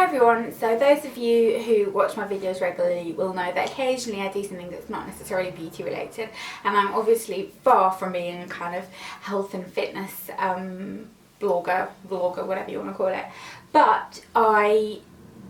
everyone, so those of you who watch my videos regularly will know that occasionally I do something that's not necessarily beauty related, and I'm obviously far from being a kind of health and fitness vlogger, whatever you want to call it, but I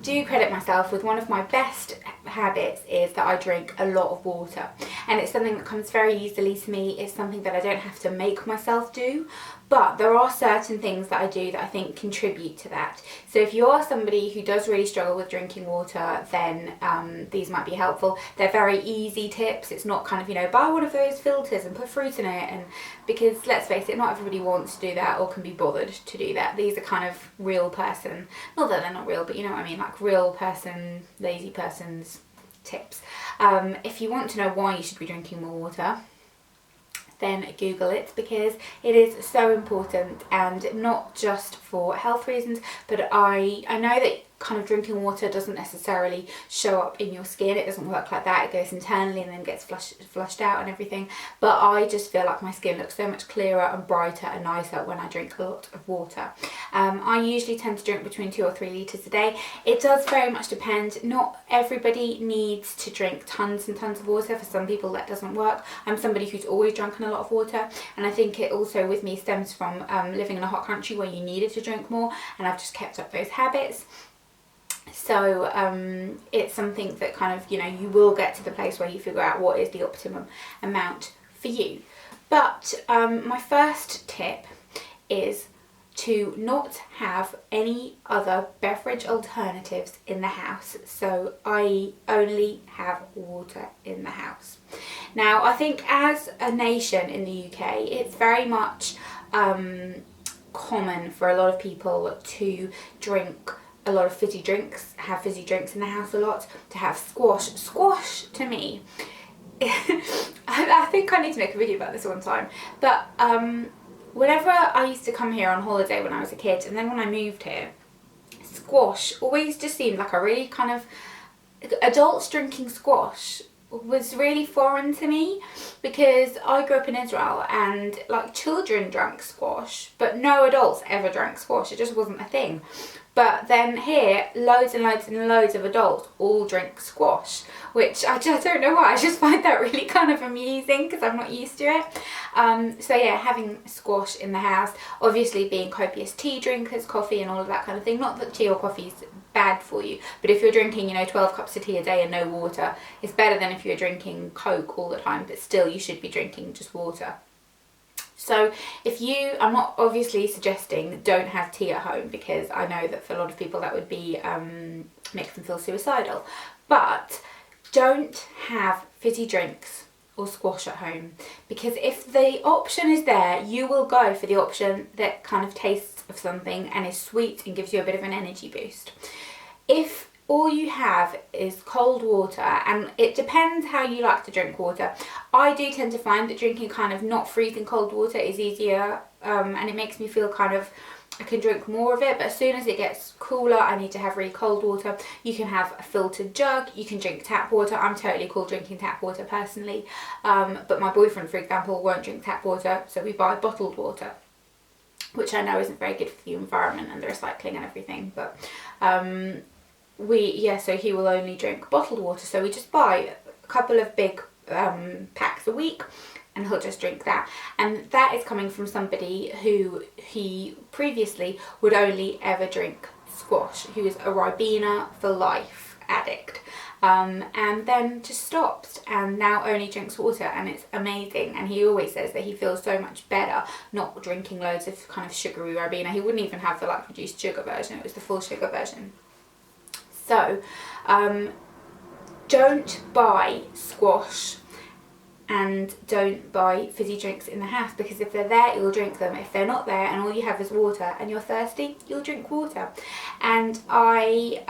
do credit myself with one of my best habits is that I drink a lot of water, and it's something that comes very easily to me. It's something that I don't have to make myself do, but there are certain things that I do that I think contribute to that. So if you are somebody who does really struggle with drinking water, then these might be helpful. They're very easy tips. It's not kind of, you know, buy one of those filters and put fruit in it, and because let's face it, not everybody wants to do that or can be bothered to do that. These are kind of real person, not that they're not real, but you know what I mean, like real person, lazy person's tips. If you want to know why you should be drinking more water, then Google it, because it is so important, and not just for health reasons, but I know that kind of drinking water doesn't necessarily show up in your skin. It doesn't work like that. It goes internally and then gets flushed out and everything, but I just feel like my skin looks so much clearer and brighter and nicer when I drink a lot of water. I usually tend to drink between 2 or 3 litres a day. It does very much depend. Not everybody needs to drink tons and tons of water. For some people that doesn't work. I'm somebody who's always drunken a lot of water, and I think it also with me stems from living in a hot country where you needed to drink more, and I've just kept up those habits. So it's something that kind of, you know, you will get to the place where you figure out what is the optimum amount for you. But my first tip is to not have any other beverage alternatives in the house. So I only have water in the house. Now, I think as a nation in the UK, it's very much common for a lot of people to drink a lot of fizzy drinks, have fizzy drinks in the house a lot, to have squash. Squash, to me, I think I need to make a video about this one time, but whenever I used to come here on holiday when I was a kid, and then when I moved here, squash always just seemed like a really kind of, adults drinking squash was really foreign to me, because I grew up in Israel and like children drank squash, but no adults ever drank squash. It just wasn't a thing. But then here, loads and loads and loads of adults all drink squash, which I just don't know why. I just find that really kind of amusing because I'm not used to it. So yeah, having squash in the house, obviously being copious tea drinkers, coffee and all of that kind of thing. Not that tea or coffee is bad for you, but if you're drinking, you know, 12 cups of tea a day and no water, it's better than if you're drinking Coke all the time, but still you should be drinking just water. So if you, I'm not obviously suggesting don't have tea at home, because I know that for a lot of people that would be make them feel suicidal, but don't have fizzy drinks or squash at home, because if the option is there, you will go for the option that kind of tastes of something and is sweet and gives you a bit of an energy boost. If all you have is cold water, and it depends how you like to drink water. I do tend to find that drinking kind of not freezing cold water is easier, and it makes me feel kind of, I can drink more of it, but as soon as it gets cooler, I need to have really cold water. You can have a filtered jug, you can drink tap water. I'm totally cool drinking tap water personally, but my boyfriend, for example, won't drink tap water, so we buy bottled water, which I know isn't very good for the environment and the recycling and everything, but so he will only drink bottled water, so we just buy a couple of big packs a week, and he'll just drink that. And that is coming from somebody who he previously would only ever drink squash, who is a Ribena for life addict, and then just stopped and now only drinks water, and it's amazing. And he always says that he feels so much better not drinking loads of kind of sugary Ribena. He wouldn't even have the like reduced sugar version, it was the full sugar version. So don't buy squash and don't buy fizzy drinks in the house, because if they're there, you'll drink them. If they're not there and all you have is water and you're thirsty, you'll drink water. And I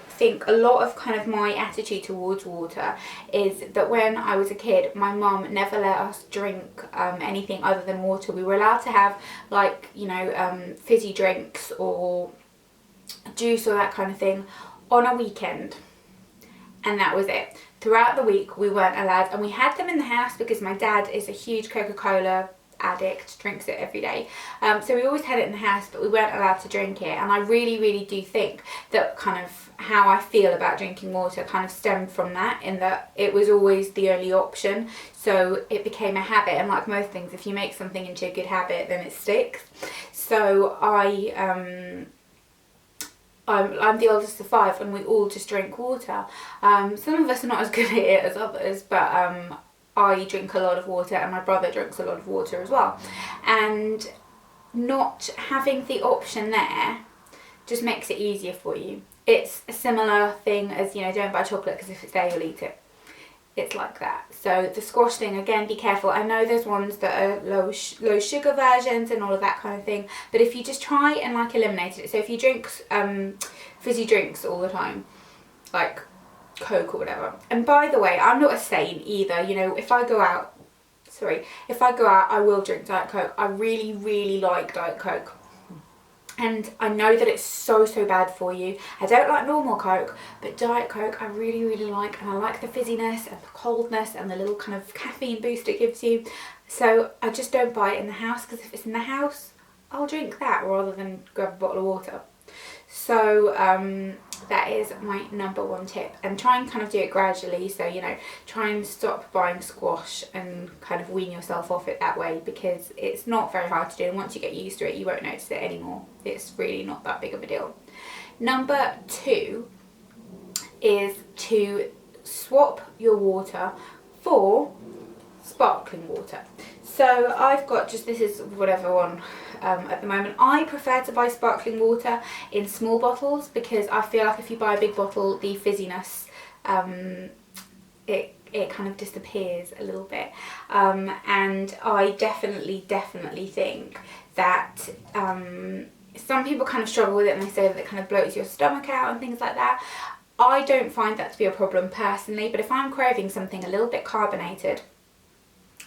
think a lot of kind of my attitude towards water is that when I was a kid, my mum never let us drink anything other than water. We were allowed to have like, you know, fizzy drinks or juice or that kind of thing on a weekend, and that was it. Throughout the week we weren't allowed, and we had them in the house because my dad is a huge Coca-Cola addict, drinks it every day. So we always had it in the house, but we weren't allowed to drink it. And I really, really do think that kind of how I feel about drinking water kind of stemmed from that, in that it was always the only option. So it became a habit, and like most things, if you make something into a good habit, then it sticks. So I'm the oldest of 5, and we all just drink water. Some of us are not as good at it as others, but I drink a lot of water, and my brother drinks a lot of water as well. And not having the option there just makes it easier for you. It's a similar thing as, you know, don't buy chocolate because if it's there you'll eat it. It's like that. So the squash thing, again, be careful. I know there's ones that are low sugar versions and all of that kind of thing, but if you just try and like eliminate it. So if you drink fizzy drinks all the time, like Coke or whatever. And by the way, I'm not a saint either. You know, if I go out, I will drink Diet Coke. I really, really like Diet Coke. And I know that it's so bad for you. I don't like normal Coke, but Diet Coke I really, really like. And I like the fizziness and the coldness and the little kind of caffeine boost it gives you. So I just don't buy it in the house, because if it's in the house, I'll drink that rather than grab a bottle of water. So that is my number 1 tip, and try and kind of do it gradually. So, you know, try and stop buying squash and kind of wean yourself off it that way, because it's not very hard to do, and once you get used to it you won't notice it anymore. It's really not that big of a deal. Number 2 is to swap your water for sparkling water. So I've got just, this is whatever one at the moment. I prefer to buy sparkling water in small bottles, because I feel like if you buy a big bottle, the fizziness, it kind of disappears a little bit. And I definitely think that some people kind of struggle with it, and they say that it kind of bloats your stomach out and things like that. I don't find that to be a problem personally, but if I'm craving something a little bit carbonated,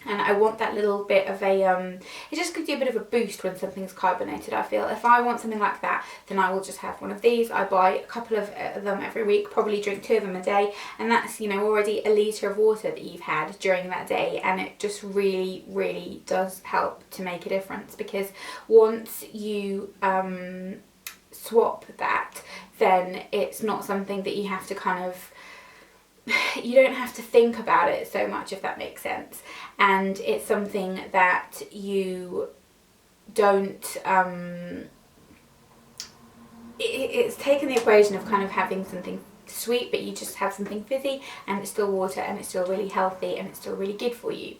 and I want that little bit of a, it just gives you a bit of a boost when something's carbonated, I feel. If I want something like that, then I will just have one of these. I buy a couple of them every week, probably drink 2 of them a day, and that's, you know, already a litre of water that you've had during that day, and it just really, really does help to make a difference, because once you swap that, then it's not something that you have to kind of, you don't have to think about it so much, if that makes sense. And it's something that you don't, it's taken the equation of kind of having something sweet, but you just have something fizzy, and it's still water, and it's still really healthy, and it's still really good for you.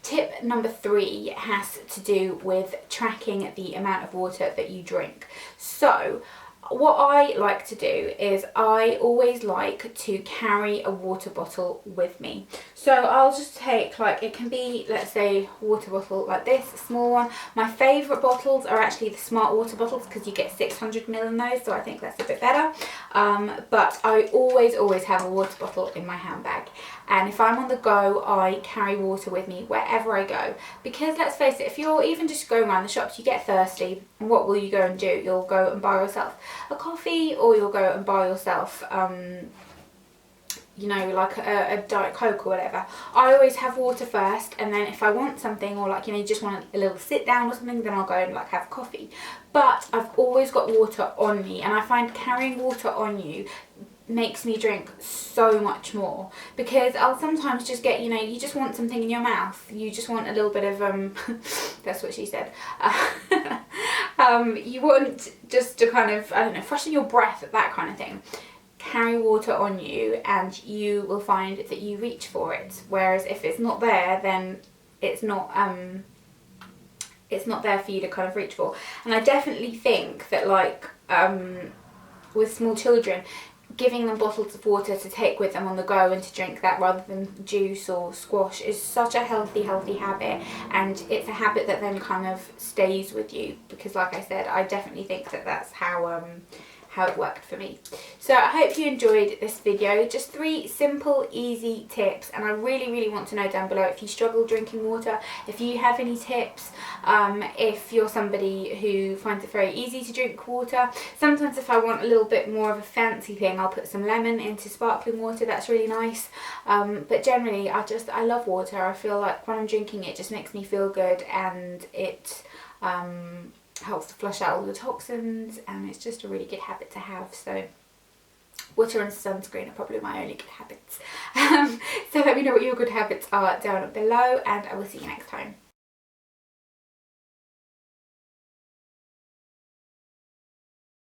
Tip number 3 has to do with tracking the amount of water that you drink. So what I like to do is I always like to carry a water bottle with me. So I'll just take, like, it can be, let's say, water bottle like this, a small one. My favourite bottles are actually the smart water bottles, because you get 600ml in those, so I think that's a bit better. But I always have a water bottle in my handbag. And if I'm on the go, I carry water with me wherever I go. Because let's face it, if you're even just going around the shops, you get thirsty, and what will you go and do? You'll go and buy yourself a coffee, or you'll go and buy yourself, you know, like a Diet Coke or whatever. I always have water first, and then if I want something, or like, you know, you just want a little sit down or something, then I'll go and like have coffee. But I've always got water on me, and I find carrying water on you makes me drink so much more, because I'll sometimes just get, you know, you just want something in your mouth, you just want a little bit of that's what she said, you want just to kind of, I don't know, freshen your breath, that kind of thing. Carry water on you, and you will find that you reach for it, whereas if it's not there, then it's not there for you to kind of reach for. And I definitely think that, like, with small children, giving them bottles of water to take with them on the go and to drink that rather than juice or squash is such a healthy habit, and it's a habit that then kind of stays with you, because like I said, I definitely think that that's how how it worked for me. So I hope you enjoyed this video. Just 3 simple, easy tips, and I really want to know down below if you struggle drinking water, if you have any tips, if you're somebody who finds it very easy to drink water. Sometimes if I want a little bit more of a fancy thing, I'll put some lemon into sparkling water. That's really nice. But generally I love water. I feel like when I'm drinking it just makes me feel good, and it helps to flush out all the toxins, and it's just a really good habit to have. So water and sunscreen are probably my only good habits. So let me know what your good habits are down below, and I will see you next time.